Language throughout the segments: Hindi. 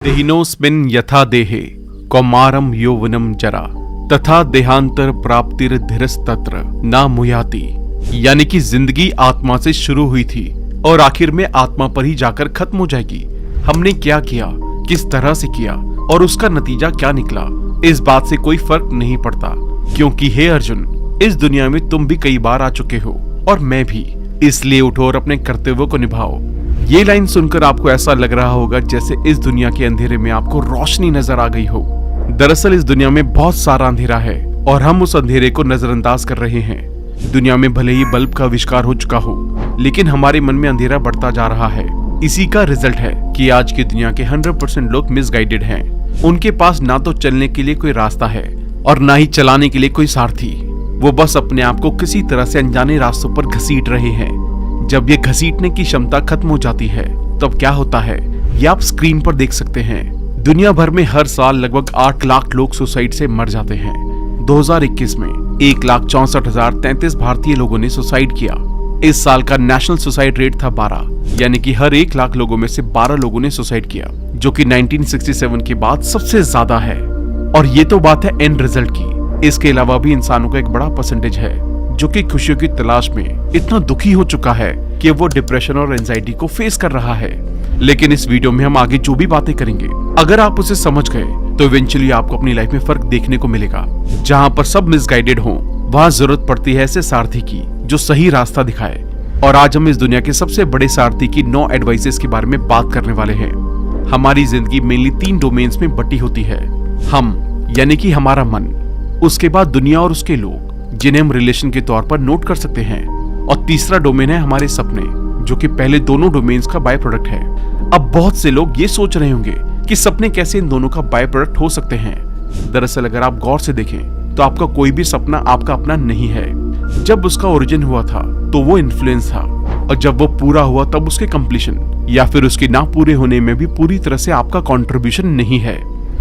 देहिनोऽस्मिन् यथा देहे कौमारं यौवनं जरा तथा देहांतर प्राप्तिर धीरस्तत्र ना मुयाति। यानी कि जिंदगी आत्मा से शुरू हुई थी और आखिर में आत्मा पर ही जाकर खत्म हो जाएगी। हमने क्या किया, किस तरह से किया और उसका नतीजा क्या निकला, इस बात से कोई फर्क नहीं पड़ता। क्योंकि हे अर्जुन, इस दुनिया में तुम भी कई बार आ चुके हो और मैं भी, इसलिए उठो और अपने कर्तव्यों को निभाओ। ये लाइन सुनकर आपको ऐसा लग रहा होगा जैसे इस दुनिया के अंधेरे में आपको रोशनी नजर आ गई हो। दरअसल इस दुनिया में बहुत सारा अंधेरा है और हम उस अंधेरे को नजरअंदाज कर रहे हैं। दुनिया में भले ही बल्ब का आविष्कार हो चुका हो, लेकिन हमारे मन में अंधेरा बढ़ता जा रहा है। इसी का रिजल्ट है कि आज की दुनिया के 100% लोग मिसगाइडेड हैं। उनके पास ना तो चलने के लिए कोई रास्ता है और ना ही चलाने के लिए कोई सारथी। वो बस अपने आप को किसी तरह से अनजाने रास्तों पर घसीट रहे हैं। जब ये घसीटने की क्षमता खत्म हो जाती है तब क्या होता है, ये आप स्क्रीन पर देख सकते हैं। दुनिया भर में हर साल लगभग 8 लाख लोग सुसाइड से मर जाते हैं। 2021 में 1,64,033 भारतीय लोगों ने सुसाइड किया। इस साल का नेशनल सुसाइड रेट था 12, यानी कि हर 1 लाख लोगों में से 12 लोगों ने सुसाइड किया, जो कि 1967 के बाद सबसे ज्यादा है। और ये तो बात है एंड रिजल्ट की। इसके अलावा भी इंसानों का एक बड़ा परसेंटेज है जो कि खुशियों की तलाश में इतना दुखी हो चुका है कि वो डिप्रेशन और एंजाइटी को फेस कर रहा है। लेकिन इस वीडियो में हम आगे जो भी बातें करेंगे, अगर आप उसे समझ गए तो इवेंचुअली आपको अपनी लाइफ में फर्क देखने को मिलेगा। जहाँ पर सब मिसगाइडेड हों, वहाँ जरूरत पड़ती है ऐसे सारथी की जो सही रास्ता दिखाए। और आज हम इस दुनिया के सबसे बड़े सारथी की 9 एडवाइसेस के बारे में बात करने वाले हैं। हमारी जिंदगी मेनली 3 डोमेन्स में बटी होती है। हम यानी कि हमारा मन, उसके बाद दुनिया और उसके लोग जिन्हें हम रिलेशन के तौर पर नोट कर सकते हैं, और तीसरा डोमेन है हमारे सपने, जो कि पहले दोनों डोमेन्स का बाय प्रोडक्ट है। अब बहुत से लोग ये सोच रहे होंगे कि सपने कैसे इन दोनों का बाय प्रोडक्ट हो सकते हैं। दरअसल अगर आप गौर से देखें तो आपका कोई भी सपना आपका अपना नहीं है। जब उसका ओरिजिन हुआ था तो वो इन्फ्लुएंस था, और जब वो पूरा हुआ तब उसके कंप्लीशन या फिर उसके ना पूरे होने में भी पूरी तरह से आपका कॉन्ट्रीब्यूशन नहीं है।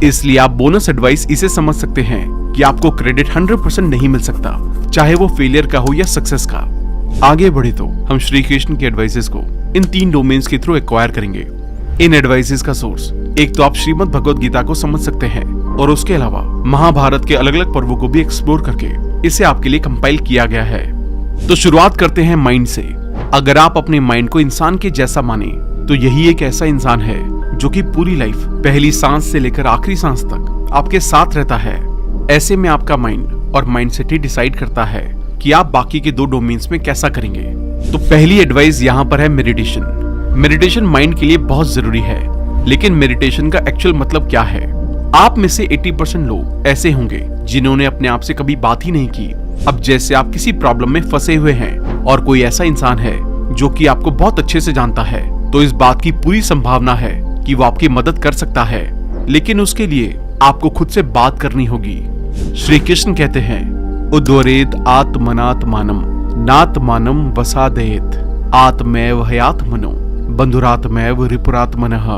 इसलिए आप बोनस एडवाइस इसे समझ सकते हैं कि आपको क्रेडिट 100% नहीं मिल सकता, चाहे वो फेलियर का हो या सक्सेस का। आगे बढ़े तो हम श्री कृष्ण के एडवाइसेस को इन 3 डोमेन्स के थ्रू एक्वायर करेंगे। इन एडवाइसेस का सोर्स एक तो आप श्रीमद् भगवद गीता को समझ सकते हैं, और उसके अलावा महाभारत के अलग अलग पर्वों को भी एक्सप्लोर करके इसे आपके लिए कंपाइल किया गया है। तो शुरुआत करते हैं माइंड से। अगर आप अपने माइंड को इंसान के जैसा माने तो यही एक ऐसा इंसान है जो कि पूरी लाइफ, पहली सांस से लेकर आखिरी सांस तक आपके साथ रहता है। ऐसे में आपका माइंड और माइंडसेट ही डिसाइड करता है कि आप बाकी के 2 डोमेन्स में कैसा करेंगे। तो पहली एडवाइस यहाँ पर है मेडिटेशन। मेडिटेशन माइंड के लिए बहुत जरूरी है, लेकिन मेडिटेशन का एक्चुअल मतलब क्या है? आप में से 80% लोग ऐसे होंगे जिन्होंने अपने आप से कभी बात ही नहीं की। अब जैसे आप किसी प्रॉब्लम में फंसे हुए हैं और कोई ऐसा इंसान है जो कि आपको बहुत अच्छे से जानता है, तो इस बात की पूरी संभावना है कि वो आपकी मदद कर सकता है, लेकिन उसके लिए आपको खुद से बात करनी होगी। श्री कृष्ण कहते हैं, उद्वरेद आत्मनात्मानम नात्मानम वसादेत आत्मैव हयात्मनो बंधुरात्मैव रिपुरात्मनः।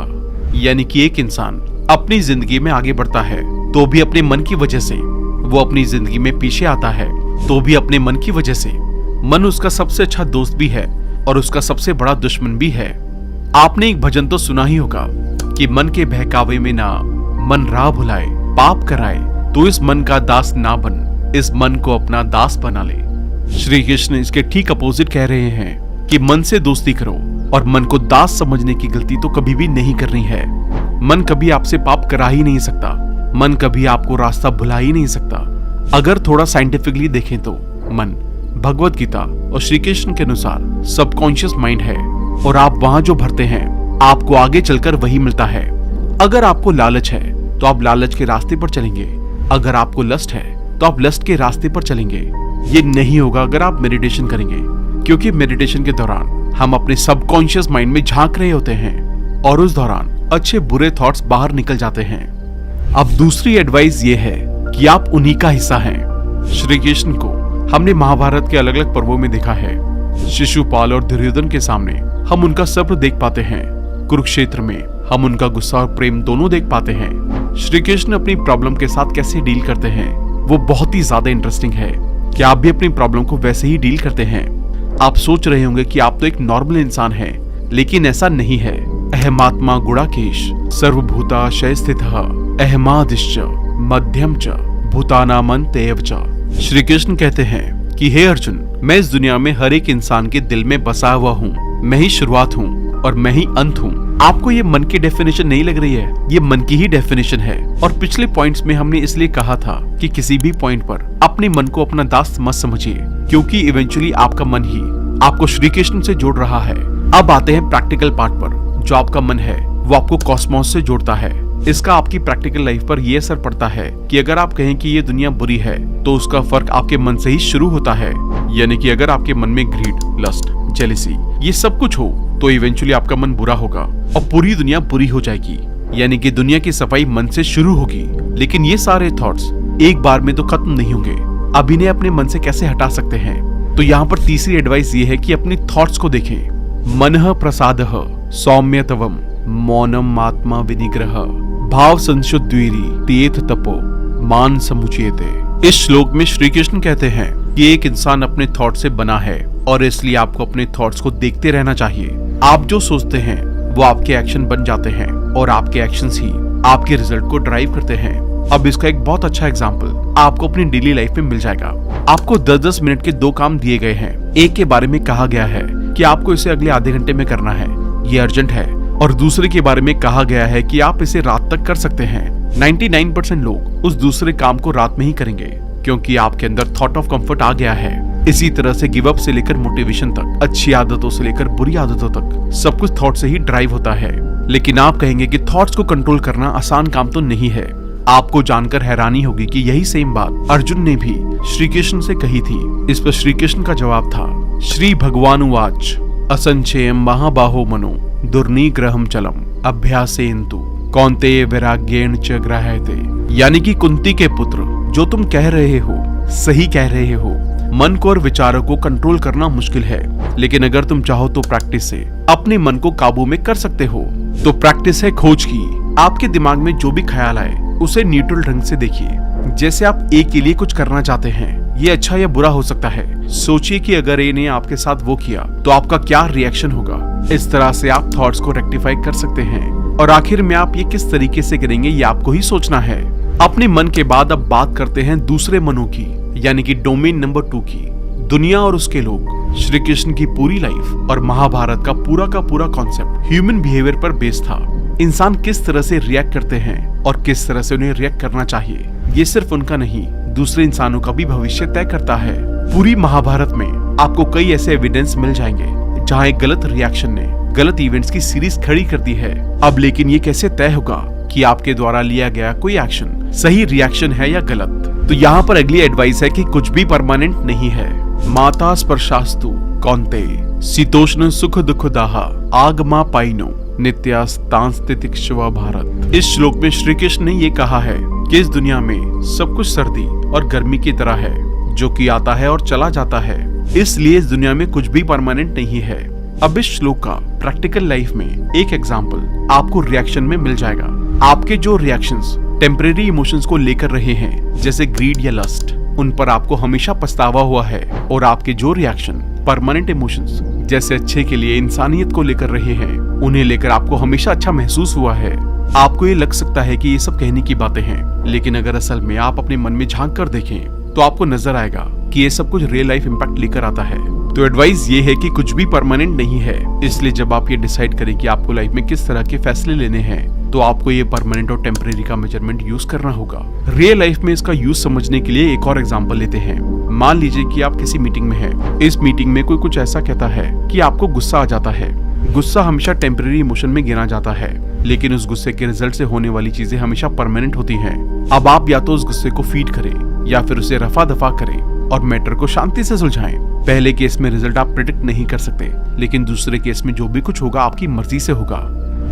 यानी कि एक इंसान अपनी जिंदगी में आगे बढ़ता है तो भी अपने मन की वजह से, वो अपनी जिंदगी में पीछे आता है तो भी अपने मन की वजह से। मन उसका सबसे अच्छा दोस्त भी है और उसका सबसे बड़ा दुश्मन भी है। आपने एक भजन तो सुना ही होगा कि मन के बहकावे में ना मन राह भुलाए, पाप कराए, तो इस मन का दास ना बन, इस मन को अपना दास बना ले। श्री कृष्ण इसके ठीक अपोजिट कह रहे हैं कि मन से दोस्ती करो, और मन को दास समझने की गलती तो कभी भी नहीं करनी है। मन कभी आपसे पाप करा ही नहीं सकता, मन कभी आपको रास्ता भुला ही नहीं सकता। अगर थोड़ा साइंटिफिकली देखें तो मन भगवत गीता और श्री कृष्ण के अनुसार सबकॉन्शियस माइंड है, और आप वहां जो भरते हैं आपको आगे चलकर वही मिलता है। अगर आपको लालच है तो आप लालच के रास्ते पर चलेंगे, अगर आपको लस्ट है तो आप लस्ट के रास्ते पर चलेंगे। ये नहीं होगा अगर आप मेडिटेशन करेंगे, क्योंकि मेडिटेशन के दौरान हम अपने सबकॉन्शियस माइंड में झांक रहे होते हैं और उस दौरान अच्छे बुरे थॉट्स बाहर निकल जाते हैं। अब दूसरी एडवाइस ये है कि आप उन्हीं का हिस्सा हैं। श्री कृष्ण को हमने महाभारत के अलग अलग पर्वों में देखा है। शिशुपाल और दुर्योधन के सामने हम उनका सब्र देख पाते हैं, कुरुक्षेत्र में हम उनका गुस्सा और प्रेम दोनों देख पाते हैं। श्री कृष्ण अपनी प्रॉब्लम के साथ कैसे डील करते हैं वो बहुत ही ज्यादा इंटरेस्टिंग है। क्या आप भी अपनी प्रॉब्लम को वैसे ही डील करते हैं? आप सोच रहे होंगे कि आप तो एक नॉर्मल इंसान हैं, लेकिन ऐसा नहीं है। अहमात्मा गुणाकेश सर्वभूताशय स्थितः अहमादिश्च मध्यम च भूतानामन्तेव च। श्री कृष्ण कहते हैं कि हे अर्जुन, मैं इस दुनिया में हर एक इंसान के दिल में बसा हुआ हूँ। मैं ही शुरुआत हूँ और मैं ही अंत हूँ। आपको ये मन की डेफिनेशन नहीं लग रही है? ये मन की ही डेफिनेशन है। और पिछले पॉइंट्स में हमने इसलिए कहा था कि किसी भी पॉइंट पर अपने मन को अपना दास मत समझिए, क्योंकि इवेंचुअली आपका मन ही आपको श्री कृष्ण से जोड़ रहा है। अब आते हैं प्रैक्टिकल पार्ट पर। जो आपका मन है वो आपको कॉस्मोस से जोड़ता है। इसका आपकी प्रैक्टिकल लाइफ पर ये असर पड़ता है कि अगर आप कहें कि ये दुनिया बुरी है तो उसका फर्क आपके मन से ही शुरू होता है। यानी कि अगर आपके मन में ग्रीड, लस्ट, जेलिसी ये सब कुछ हो तो इवेंचुअली आपका मन बुरा होगा और पूरी दुनिया बुरी हो जाएगी। यानी कि दुनिया की सफाई मन से शुरू होगी। लेकिन ये सारे थॉट्स एक बार में तो खत्म नहीं होंगे। अब इन्हें अपने मन से कैसे हटा सकते हैं? तो यहाँ पर तीसरी एडवाइस ये है कि अपने थॉट्स को देखें। मनः प्रसादः सौम्यतवम मौनम आत्मा विनिग्रह भाव संशुद्धिरी तीर्थ तपो मान समुचयते। इस श्लोक में श्री कृष्ण कहते हैं कि एक इंसान अपने थॉट से बना है और इसलिए आपको अपने थॉट्स को देखते रहना चाहिए। आप जो सोचते हैं वो आपके एक्शन बन जाते हैं और आपके एक्शंस ही आपके रिजल्ट को ड्राइव करते हैं। अब इसका एक बहुत अच्छा एग्जाम्पल आपको अपनी डेली लाइफ में मिल जाएगा। आपको 10-10 मिनट के 2 काम दिए गए हैं। एक के बारे में कहा गया है कि आपको इसे अगले आधे घंटे में करना है, ये अर्जेंट है। और दूसरे के बारे में कहा गया है कि आप इसे रात तक कर सकते हैं। 99% लोग उस दूसरे काम को रात में ही करेंगे क्योंकि आपके अंदर थॉट ऑफ कंफर्ट आ गया है। इसी तरह से गिव अप से लेकर मोटिवेशन तक, अच्छी आदतों से लेकर बुरी आदतों तक सब कुछ थॉट से ही ड्राइव होता है। लेकिन आप कहेंगे कि थॉट्स को कंट्रोल करना आसान काम तो नहीं है। आपको जानकर हैरानी होगी कि यही सेम बात अर्जुन ने भी श्री कृष्ण से कही थी। इस पर श्री कृष्ण का जवाब था श्री भगवानुवाच असंचयम महाबाहो मनो दुर्निग्रहम चलम अभ्यासेन्तु कौन्तेय वैराग्येण च गृह्यते। यानी कि कुंती के पुत्र, जो तुम कह रहे हो सही कह रहे हो। मन को और विचारों को कंट्रोल करना मुश्किल है, लेकिन अगर तुम चाहो तो प्रैक्टिस से अपने मन को काबू में कर सकते हो। तो प्रैक्टिस है खोज की। आपके दिमाग में जो भी ख्याल आए उसे न्यूट्रल ढंग से देखिए। जैसे आप ए के लिए कुछ करना चाहते हैं, ये अच्छा या बुरा हो सकता है। सोचिए कि अगर ए ने आपके साथ वो किया तो आपका क्या रिएक्शन होगा। इस तरह से आप थॉट्स को रेक्टिफाई कर सकते हैं। और आखिर में आप ये किस तरीके से करेंगे ये आपको ही सोचना है। अपने मन के बाद अब बात करते हैं दूसरे मनों की, यानी कि डोमेन नंबर 2 की। दुनिया और उसके लोग। श्री कृष्ण की पूरी लाइफ और महाभारत का पूरा कॉन्सेप्ट ह्यूमन बिहेवियर पर बेस्ड था। इंसान किस तरह से रिएक्ट करते हैं और किस तरह से उन्हें रिएक्ट करना चाहिए, ये सिर्फ उनका नहीं दूसरे इंसानों का भी भविष्य तय करता है। पूरी महाभारत में आपको कई ऐसे एविडेंस मिल जाएंगे जहाँ एक गलत रिएक्शन ने गलत इवेंट्स की सीरीज खड़ी कर दी है। अब लेकिन ये कैसे तय होगा कि आपके द्वारा लिया गया कोई एक्शन सही रिएक्शन है या गलत? तो यहाँ पर अगली एडवाइस है कि कुछ भी परमानेंट नहीं है। माता स्पर्शास्तु कौन्तेय शीतोष्ण सुख दुख दाहा आगमा पाइनो नित्यास्तांस्तितिक्षवा भारत। इस श्लोक में श्री कृष्ण ने ये कहा है कि इस दुनिया में सब कुछ सर्दी और गर्मी की तरह है, जो कि आता है और चला जाता है। इसलिए इस दुनिया में कुछ भी परमानेंट नहीं है। अब इस श्लोक का प्रैक्टिकल लाइफ में एक एग्जाम्पल आपको रिएक्शन में मिल जाएगा। आपके जो रिएक्शंस टेम्परेरी इमोशंस को लेकर रहे हैं, जैसे ग्रीड या लस्ट, उन पर आपको हमेशा पछतावा हुआ है। और आपके जो रिएक्शन परमानेंट इमोशंस जैसे अच्छे के लिए इंसानियत को लेकर रहे हैं, उन्हें लेकर आपको हमेशा अच्छा महसूस हुआ है। आपको ये लग सकता है कि ये सब कहने की बातें हैं, लेकिन अगर असल में आप अपने मन में झांक कर देखें तो आपको नजर आएगा कि ये सब कुछ रियल लाइफ इम्पैक्ट लेकर आता है। तो एडवाइस ये है कि कुछ भी परमानेंट नहीं है। इसलिए जब आप ये डिसाइड करें कि आपको लाइफ में किस तरह के फैसले लेने हैं, तो आपको ये परमानेंट और टेम्परेरी का मेजरमेंट यूज करना होगा। रियल लाइफ में इसका यूज समझने के लिए एक और एग्जांपल लेते हैं। मान लीजिए कि आप किसी मीटिंग में हैं। इस मीटिंग में कोई कुछ ऐसा कहता है कि आपको गुस्सा आ जाता है। गुस्सा हमेशा टेम्परेरी इमोशन में गिना जाता है, लेकिन उस गुस्से के रिजल्ट से होने वाली चीजें हमेशा परमानेंट होती हैं। अब आप या तो उस गुस्से को फीड करें या फिर उसे रफा दफा करें और मैटर को शांति से सुलझाएं। पहले केस में रिजल्ट आप प्रेडिक्ट नहीं कर सकते, लेकिन दूसरे केस में जो भी कुछ होगा आपकी मर्जी से होगा।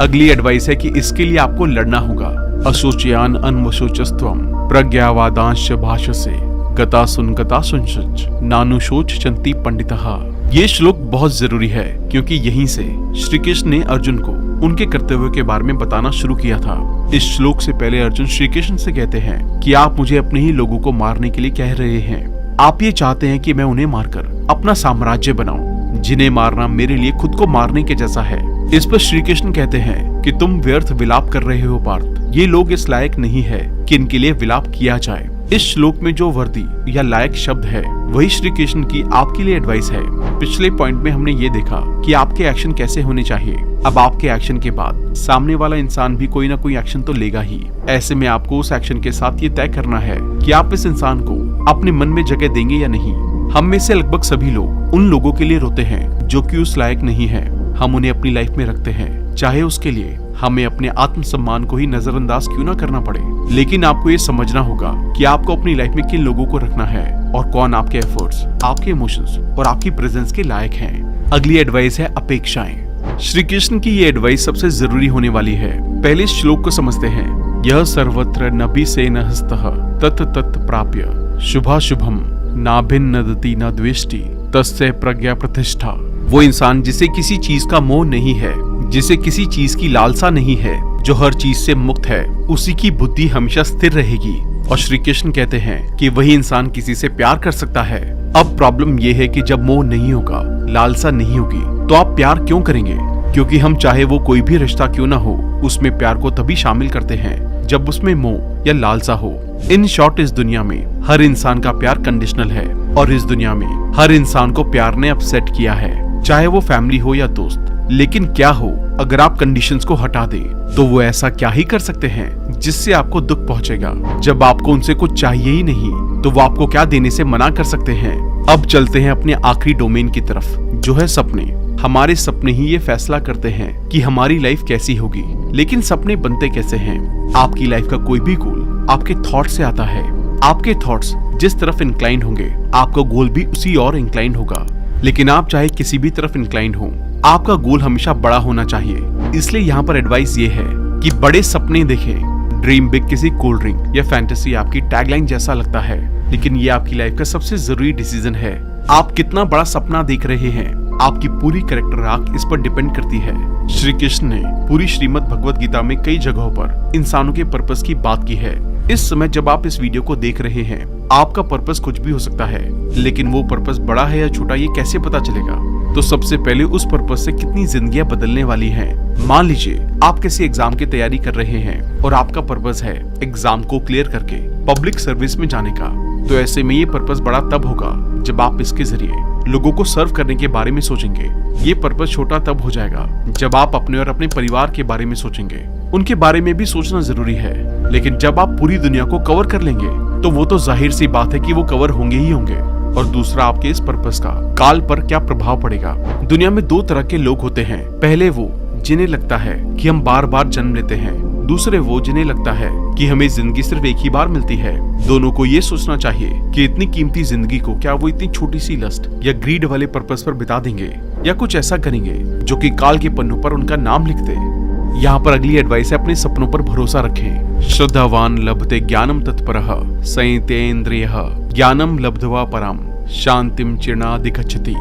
अगली एडवाइस है कि इसके लिए आपको लड़ना होगा। अशोचयान अनवशोचस्त्वम प्रज्ञावादांश भाषसे गता सुनशच नानुशोच चंती पंडितः। ये श्लोक बहुत जरूरी है, क्योंकि यहीं से श्री कृष्ण ने अर्जुन को उनके कर्तव्यों के बारे में बताना शुरू किया था। इस श्लोक से पहले अर्जुन श्री कृष्ण से कहते हैं कि आप मुझे अपने ही लोगों को मारने के लिए कह रहे हैं। आप ये चाहते हैं कि मैं उन्हें मारकर अपना साम्राज्य बनाऊं। जिन्हें मारना मेरे लिए खुद को मारने के जैसा है। इस पर श्री कृष्ण कहते हैं कि तुम व्यर्थ विलाप कर रहे हो पार्थ, ये लोग इस लायक नहीं है कि इनके लिए विलाप किया जाए। इस श्लोक में जो वर्दी या लायक शब्द है वही श्री कृष्ण की आपके लिए एडवाइस है। पिछले पॉइंट में हमने ये देखा कि आपके एक्शन कैसे होने चाहिए। अब आपके एक्शन के बाद सामने वाला इंसान भी कोई ना कोई एक्शन तो लेगा ही। ऐसे में आपको उस एक्शन के साथ ये तय करना है कि आप इस इंसान को अपने मन में जगह देंगे या नहीं। हम में से लगभग सभी लोग उन लोगों के लिए रोते हैं जो कि उस लायक नहीं है। हम उन्हें अपनी लाइफ में रखते हैं, चाहे उसके लिए हमें अपने आत्मसम्मान को ही नजरअंदाज क्यों ना करना पड़े। लेकिन आपको ये समझना होगा कि आपको अपनी लाइफ में किन लोगों को रखना है और कौन आपके एफर्ट्स, आपके इमोशंस और आपकी प्रेजेंस के लायक हैं। अगली एडवाइस है अपेक्षाएं। श्री कृष्ण की ये एडवाइस सबसे जरूरी होने वाली है। पहले इस श्लोक को समझते हैं। यह सर्वत्र नभि से न हस्तः तत् तत् प्राप्य शुभाशुभम नाभिन्नदति न द्वेष्टि तस्य प्रज्ञा प्रतिष्ठा। वो इंसान जिसे किसी चीज का मोह नहीं है, जिसे किसी चीज की लालसा नहीं है, जो हर चीज से मुक्त है, उसी की बुद्धि हमेशा स्थिर रहेगी। और श्री कृष्ण कहते हैं कि वही इंसान किसी से प्यार कर सकता है। अब प्रॉब्लम ये है कि जब मोह नहीं होगा, लालसा नहीं होगी, तो आप प्यार क्यों करेंगे? क्योंकि हम चाहे वो कोई भी रिश्ता क्यों ना हो, उसमें प्यार को तभी शामिल करते हैं जब उसमें मोह या लालसा हो। इन शॉर्ट, इस दुनिया में हर इंसान का प्यार कंडीशनल है और इस दुनिया में हर इंसान को प्यार ने अपसेट किया है, चाहे वो फैमिली हो या दोस्त। लेकिन क्या हो अगर आप कंडीशंस को हटा दें, तो वो ऐसा क्या ही कर सकते हैं जिससे आपको दुख पहुंचेगा। जब आपको उनसे कुछ चाहिए ही नहीं, तो वो आपको क्या देने से मना कर सकते हैं। अब चलते हैं अपने आखिरी डोमेन की तरफ, जो है सपने। हमारे सपने ही ये फैसला करते हैं कि हमारी लाइफ कैसी होगी। लेकिन सपने बनते कैसे हैं? आपकी लाइफ का कोई भी गोल आपके थॉट से आता है। आपके थॉट्स जिस तरफ इंक्लाइंड होंगे, आपका गोल भी उसी ओर इंक्लाइंड होगा। लेकिन आप चाहे किसी भी तरफ इंक्लाइंड हो, आपका गोल हमेशा बड़ा होना चाहिए। इसलिए यहाँ पर एडवाइस ये है कि बड़े सपने देखें। ड्रीम बिग किसी कोल्ड ड्रिंक या फैंटेसी आपकी टैगलाइन जैसा लगता है, लेकिन ये आपकी लाइफ का सबसे जरूरी डिसीजन है। आप कितना बड़ा सपना देख रहे हैं, आपकी पूरी कैरेक्टर आर्क इस पर डिपेंड करती है। श्री कृष्ण ने पूरी श्रीमद् भगवद गीता में कई जगहों पर इंसानों के पर्पस की बात की है। इस समय जब आप इस वीडियो को देख रहे हैं, आपका पर्पस कुछ भी हो सकता है, लेकिन वो पर्पस बड़ा है या छोटा ये कैसे पता चलेगा? तो सबसे पहले उस पर्पस से कितनी जिंदगियां बदलने वाली हैं। मान लीजिए आप किसी एग्जाम की तैयारी कर रहे हैं और आपका पर्पस है एग्जाम को क्लियर करके पब्लिक सर्विस में जाने का, तो ऐसे में ये पर्पस बड़ा तब होगा जब आप इसके जरिए लोगों को सर्व करने के बारे में सोचेंगे। ये पर्पस छोटा तब हो जाएगा जब आप अपने और अपने परिवार के बारे में सोचेंगे। उनके बारे में भी सोचना जरूरी है, लेकिन जब आप पूरी दुनिया को कवर कर लेंगे, तो वो तो जाहिर सी बात है कि वो कवर होंगे ही होंगे। और दूसरा, आपके इस पर्पस का काल पर क्या प्रभाव पड़ेगा। दुनिया में दो तरह के लोग होते हैं। पहले वो जिन्हें लगता है कि हम बार बार जन्म लेते हैं, दूसरे वो जिन्हें लगता है कि हमें जिंदगी सिर्फ एक ही बार मिलती है। दोनों को ये सोचना चाहिए कि इतनी कीमती जिंदगी को क्या वो इतनी छोटी सी लस्ट या ग्रीड वाले पर्पस पर बिता देंगे, या कुछ ऐसा करेंगे जो कि काल के पन्नों पर उनका नाम लिख दे। यहाँ पर अगली एडवाइस है, अपने सपनों पर भरोसा रखें। श्रद्धावान लभते ज्ञानम तत्परः संयतेन्द्रियः ज्ञानम लब्ध्वा परम शांतिम चिरणाधिगच्छति।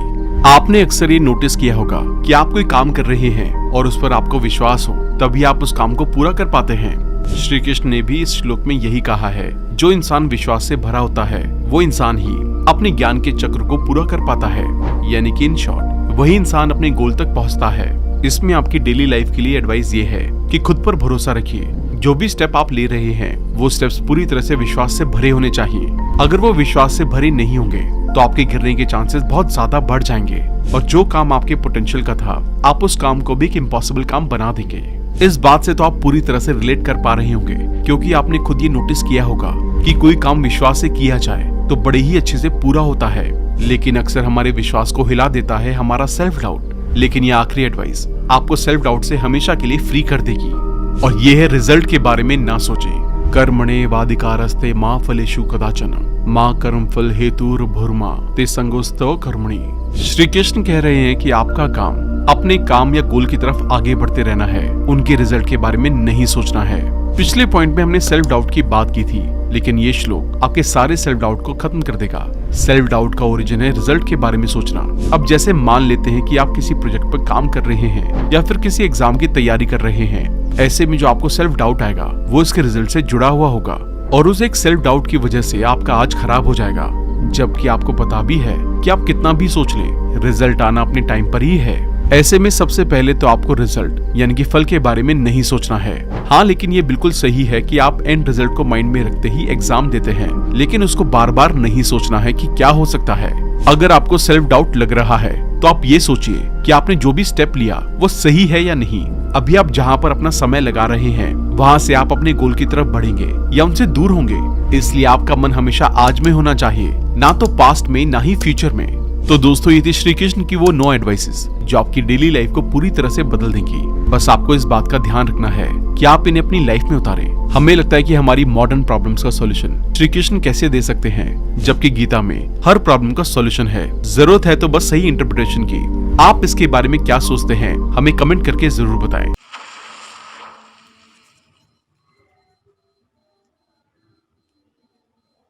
आपने अक्सर ये नोटिस किया होगा कि आप कोई काम कर रहे हैं और उस पर आपको विश्वास हो, तभी आप उस काम को पूरा कर पाते हैं। श्री कृष्ण ने भी इस श्लोक में यही कहा है, जो इंसान विश्वास से भरा होता है वो इंसान ही अपने ज्ञान के चक्र को पूरा कर पाता है। यानी कि इन शॉर्ट, वही इंसान अपने गोल तक पहुंचता है। इसमें आपकी डेली लाइफ के लिए एडवाइस ये है कि खुद पर भरोसा रखिए। जो भी स्टेप आप ले रहे हैं, वो स्टेप्स पूरी तरह से विश्वास से भरे होने चाहिए। अगर वो विश्वास से भरे नहीं होंगे, तो आपके गिरने के चांसेस बहुत ज्यादा बढ़ जाएंगे और जो काम आपके पोटेंशियल का था, आप उस काम को भी एक इम्पॉसिबल काम बना देंगे। इस बात से तो आप पूरी तरह से रिलेट कर पा रहे होंगे, क्योंकि आपने खुद ये नोटिस किया होगा कि कोई काम विश्वास से किया जाए तो बड़े ही अच्छे से पूरा होता है, लेकिन अक्सर हमारे विश्वास को हिला देता है हमारा सेल्फ डाउट। लेकिन ये आखिरी एडवाइस आपको सेल्फ डाउट से हमेशा के लिए फ्री कर देगी, और ये है रिजल्ट के बारे में ना सोचें। कर्मणे वाधिकारस्ते मां फलेषु कदाचन मां कर्म फल हेतुर्भुर्मा ते संगोस्तव कर्मणि। श्री कृष्ण कह रहे हैं कि आपका काम अपने काम या गोल की तरफ आगे बढ़ते रहना है, उनके रिजल्ट के बारे में नहीं सोचना है। पिछले पॉइंट में हमने सेल्फ डाउट की बात की थी, लेकिन ये श्लोक आपके सारे सेल्फ डाउट को खत्म कर देगा। सेल्फ डाउट का ओरिजिन है रिजल्ट के बारे में सोचना। अब जैसे मान लेते हैं कि आप किसी प्रोजेक्ट पर काम कर रहे हैं या फिर किसी एग्जाम की तैयारी कर रहे हैं, ऐसे में जो आपको सेल्फ डाउट आएगा वो इसके रिजल्ट से जुड़ा हुआ होगा, और उस एक सेल्फ डाउट की वजह से आपका आज खराब हो जाएगा, जबकि आपको पता भी है कि आप कितना भी सोच लें, रिजल्ट आना अपने टाइम पर ही है। ऐसे में सबसे पहले तो आपको रिजल्ट यानी कि फल के बारे में नहीं सोचना है। हाँ, लेकिन ये बिल्कुल सही है कि आप एंड रिजल्ट को माइंड में रखते ही एग्जाम देते हैं, लेकिन उसको बार बार नहीं सोचना है कि क्या हो सकता है। अगर आपको सेल्फ डाउट लग रहा है तो आप ये सोचिए कि आपने जो भी स्टेप लिया वो सही है या नहीं। अभी आप जहाँ पर अपना समय लगा रहे हैं वहाँ से आप अपने गोल की तरफ बढ़ेंगे या उनसे दूर होंगे। इसलिए आपका मन हमेशा आज में होना चाहिए, ना तो पास्ट में ना ही फ्यूचर में। तो दोस्तों, ये थी श्री कृष्ण की वो 9 एडवाइसेस जो आपकी डेली लाइफ को पूरी तरह से बदल देंगी। बस आपको इस बात का ध्यान रखना है कि आप इन्हें अपनी लाइफ में उतारें। हमें लगता है कि हमारी मॉडर्न प्रॉब्लम्स का सॉल्यूशन श्री कृष्ण कैसे दे सकते हैं, जबकि गीता में हर प्रॉब्लम का सॉल्यूशन है। जरूरत है तो बस सही इंटरप्रिटेशन की। आप इसके बारे में क्या सोचते हैं, हमें कमेंट करके जरूर बताएं।